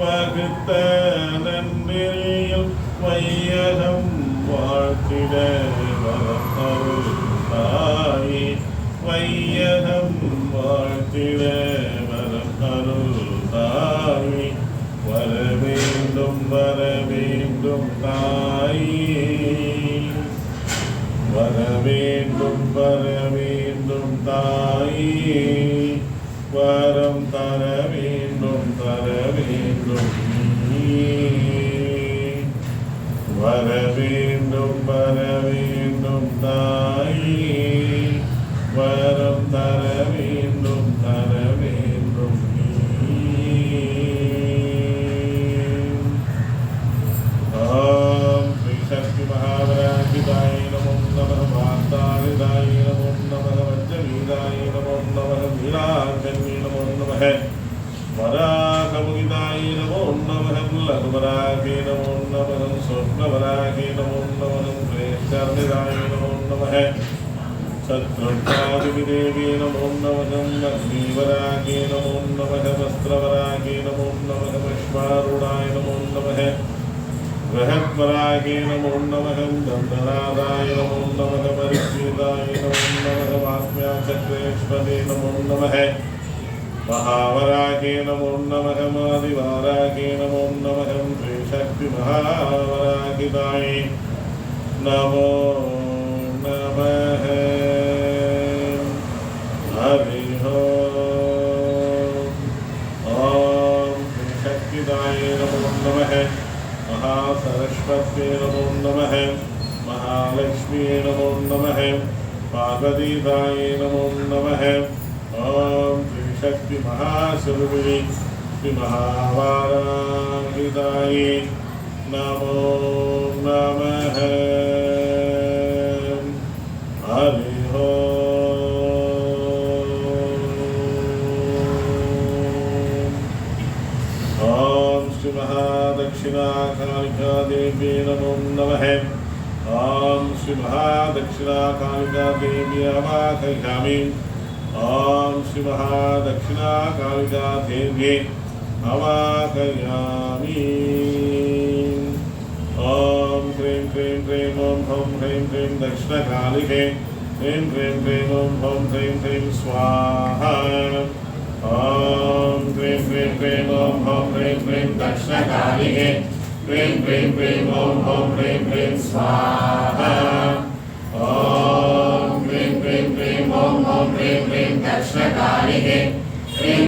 வகுத்த நன்றில் வையகம் வாழ்த்திட வரத்தருள் தாயே வையகம் வாழ்த்திட வரத்தருள் தாயே வரவேண்டும் வரவேண்டும் தாயே வரவேண்டும் வரவேண்டும் தாயே வரம் தர வேண்டும் வரவேண்டும் வரவேண்டும் தாயே வரம் தர வேண்டும் ஓம் ஸ்ரீ சக்தி மகாவராகிதாய நமோ நமः வார்த்தாரிதாய நமோ நமः வஜ்ரவீராய நமோ நமः வீராங்கன்யே நமோ நமः वराकमुदिताय नमो नमः लघुवरागे नमो नमः स्वप्नवरागे नमो नमः क्लेशर्निदाय नमो नमः शत्रुघ्नादिदेवे नमो नमः लक्ष्मीवरागे नमो नमः वस्त्रवरागे नमो नमः विश्वारूढाय नमो नमः बृहद्वरागे नमो नमः गन्धराधाय नमो नमः परिच्छेदाय नमो नमः वास्म्याचक्रेश्वरे नमो नमः महावरागे नमो नमः आदिवारागे नमो नमः श्रीशक्ति महावरागिदाय नमो नमः हरि ओम श्रीशक्तिदाय नमो नमः महासरस्वत्यै नमो नमः महालक्ष्मी नमो नमः पार्वतीदाय नमो नमः ओम शक्ति महास्वरूपिणी श्री महावाराहिताय नमो नमः हरि ओम श्री महादक्षिणाकालिका देवी नमो नमः ओम श्री महादक्षिणाकालिका देवी अवाहयामि ओम श्री महादक्षिणाकालिका देव्यै अवाहयामि ओम क्रीं क्रीं क्रीं ओम ह्रौं ह्रीं क्रीं दक्षिणकालिके क्रीं क्रीं क्रीं ओम ह्रौं ह्रीं क्रीं स्वाहा ओम क्रीं क्रीं क्रीं ओम ह्रौं ह्रीं क्रीं दक्षिणकालिके क्रीं क्रीं क्रीं ओम ह्रौं ह्रीं क्रीं स्वाहा ओम क्रीं क्रीं क्रीं ओम ह्रौं ह्रीं क्रीं दक्षिणकालिके